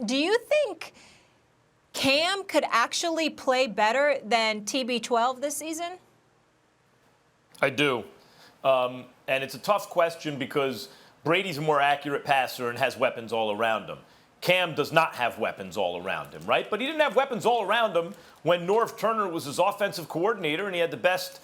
Do you think Cam could actually play better than TB12 this season? I do. And it's a tough question because Brady's a more accurate passer and has weapons all around him. Cam does not have weapons all around him, right? But he didn't have weapons all around him when Norv Turner was his offensive coordinator and he had the best.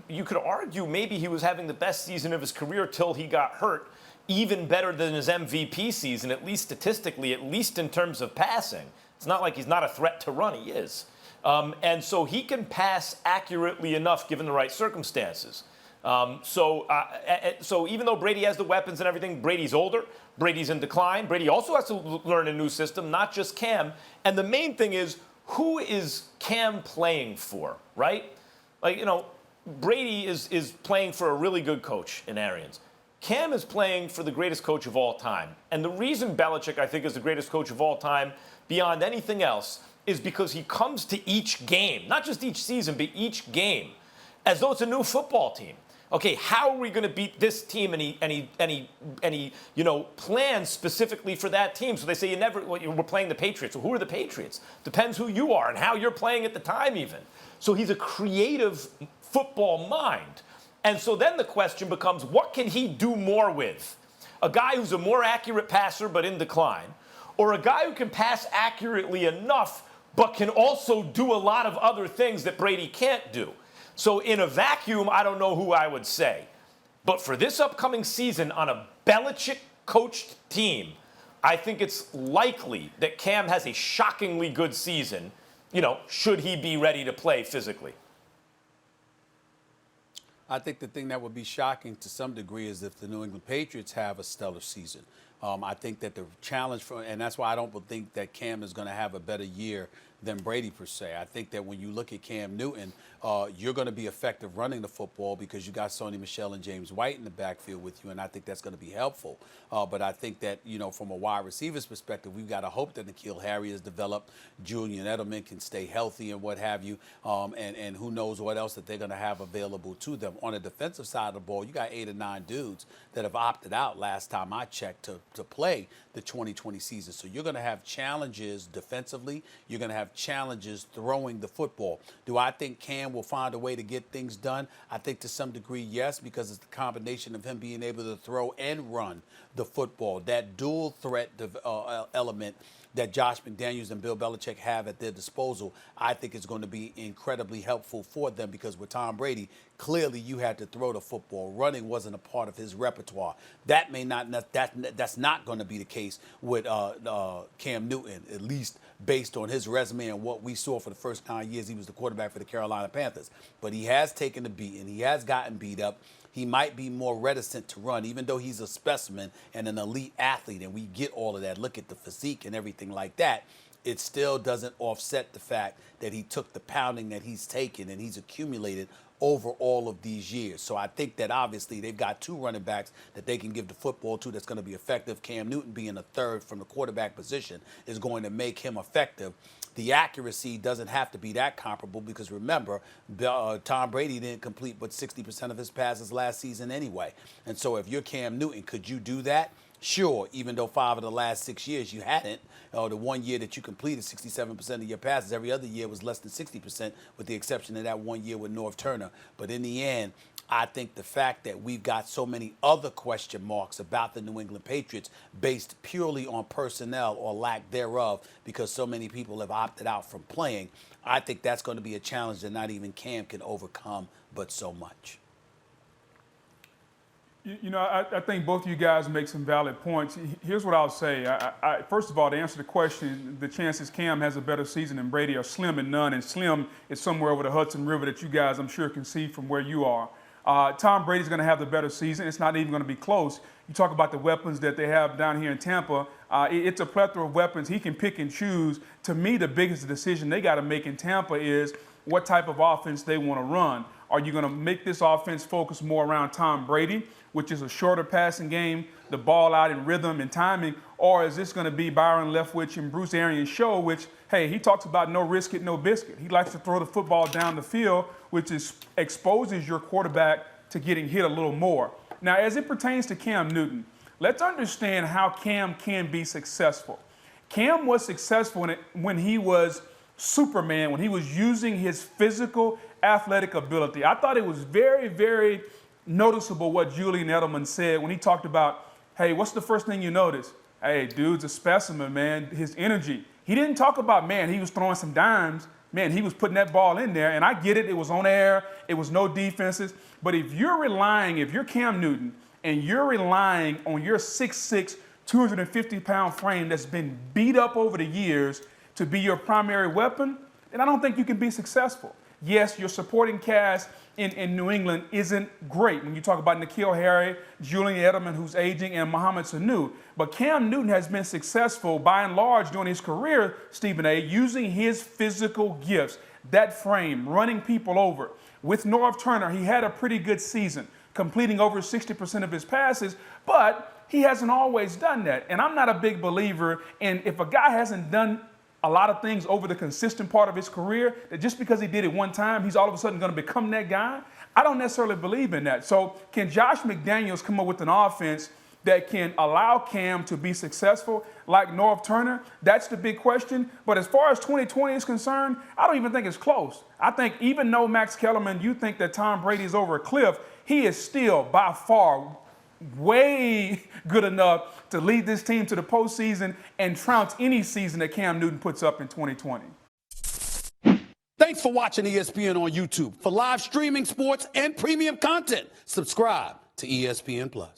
You could argue maybe he was having the best season of his career till he got hurt, even better than his MVP season, at least statistically, at least in terms of passing. It's not like he's not a threat to run. He is. And so he can pass accurately enough given the right circumstances. So even though Brady has the weapons and everything, Brady's older, Brady's in decline. Brady also has to learn a new system, not just Cam. And the main thing is, who is Cam playing for, right? Like, Brady is playing for a really good coach in Arians. Cam is playing for the greatest coach of all time. And the reason Belichick, I think, is the greatest coach of all time beyond anything else is because he comes to each game, not just each season, but each game, as though it's a new football team. Okay, how are we going to beat this team? And he plans specifically for that team. So they say we're playing the Patriots. Well, who are the Patriots? Depends who you are and how you're playing at the time even. So he's a creative football mind. And so then the question becomes, what can he do more with? A guy who's a more accurate passer but in decline, or a guy who can pass accurately enough but can also do a lot of other things that Brady can't do? So in a vacuum, I don't know who I would say. But for this upcoming season on a Belichick-coached team, I think it's likely that Cam has a shockingly good season, should he be ready to play physically. I think the thing that would be shocking to some degree is if the New England Patriots have a stellar season. I think that the challenge and that's why I don't think that Cam is going to have a better year than Brady per se. I think that when you look at Cam Newton, you're going to be effective running the football because you got Sony Michel and James White in the backfield with you, and I think that's going to be helpful. But I think that, from a wide receiver's perspective, we've got to hope that N'Keal Harry has developed, Julian Edelman can stay healthy and what have you, and who knows what else that they're going to have available to them. On the defensive side of the ball, you got 8 or 9 dudes that have opted out last time I checked to play the 2020 season. So you're going to have challenges defensively. You're going to have challenges throwing the football. Do I think Cam will find a way to get things done? I think to some degree, yes, because it's the combination of him being able to throw and run the football. That dual threat element that Josh McDaniels and Bill Belichick have at their disposal, I think is going to be incredibly helpful for them because with Tom Brady, clearly you had to throw the football. Running wasn't a part of his repertoire. That's not going to be the case with Cam Newton, at least based on his resume and what we saw for the first 9 years he was the quarterback for the Carolina Panthers. But he has taken the beat and he has gotten beat up. He might be more reticent to run, even though he's a specimen and an elite athlete, and we get all of that. Look at the physique and everything like that. It still doesn't offset the fact that he took the pounding that he's taken and he's accumulated over all of these years. So I think that obviously they've got 2 running backs that they can give the football to that's going to be effective. Cam Newton being a third from the quarterback position is going to make him effective. The accuracy doesn't have to be that comparable because remember, Tom Brady didn't complete but 60% of his passes last season anyway. And so if you're Cam Newton, could you do that? Sure, even though 5 of the last 6 years you hadn't. The 1 year that you completed 67% of your passes, every other year was less than 60%, with the exception of that 1 year with Norv Turner. But in the end, I think the fact that we've got so many other question marks about the New England Patriots based purely on personnel or lack thereof because so many people have opted out from playing, I think that's going to be a challenge that not even Cam can overcome, but so much. I think both of you guys make some valid points. Here's what I'll say. First of all, to answer the question, the chances Cam has a better season than Brady are slim and none, and slim is somewhere over the Hudson River that you guys, I'm sure, can see from where you are. Tom Brady's going to have the better season. It's not even going to be close. You talk about the weapons that they have down here in Tampa. It's a plethora of weapons. He can pick and choose. To me, the biggest decision they got to make in Tampa is what type of offense they want to run. Are you going to make this offense focus more around Tom Brady, which is a shorter passing game, the ball out in rhythm and timing, or is this going to be Byron Leftwich and Bruce Arians' show, which, hey, he talks about no risk it, no biscuit. He likes to throw the football down the field, which exposes your quarterback to getting hit a little more. Now, as it pertains to Cam Newton, let's understand how Cam can be successful. Cam was successful when he was Superman, when he was using his physical, athletic ability. I thought it was very, very noticeable what Julian Edelman said when he talked about, hey, what's the first thing you notice? Hey, dude's a specimen, man, his energy. He didn't talk about, man, he was throwing some dimes. Man, he was putting that ball in there, and I get it. It was on air. It was no defenses. But if you're Cam Newton, and you're relying on your 6'6", 250-pound frame that's been beat up over the years to be your primary weapon, then I don't think you can be successful. Yes, your supporting cast in New England isn't great when you talk about N'Keal Harry, Julian Edelman, who's aging, and Mohamed Sanu. But Cam Newton has been successful by and large during his career, Stephen A., using his physical gifts, that frame, running people over. With Norv Turner, he had a pretty good season, completing over 60% of his passes, but he hasn't always done that. And I'm not a big believer in if a guy hasn't done a lot of things over the consistent part of his career, that just because he did it one time, he's all of a sudden going to become that guy. I don't necessarily believe in that. So can Josh McDaniels come up with an offense that can allow Cam to be successful like Norv Turner? That's the big question. But as far as 2020 is concerned, I don't even think it's close. I think even though Max Kellerman, you think that Tom Brady is over a cliff, he is still by far way good enough to lead this team to the postseason and trounce any season that Cam Newton puts up in 2020. Thanks for watching ESPN on YouTube. For live streaming sports and premium content, subscribe to ESPN+.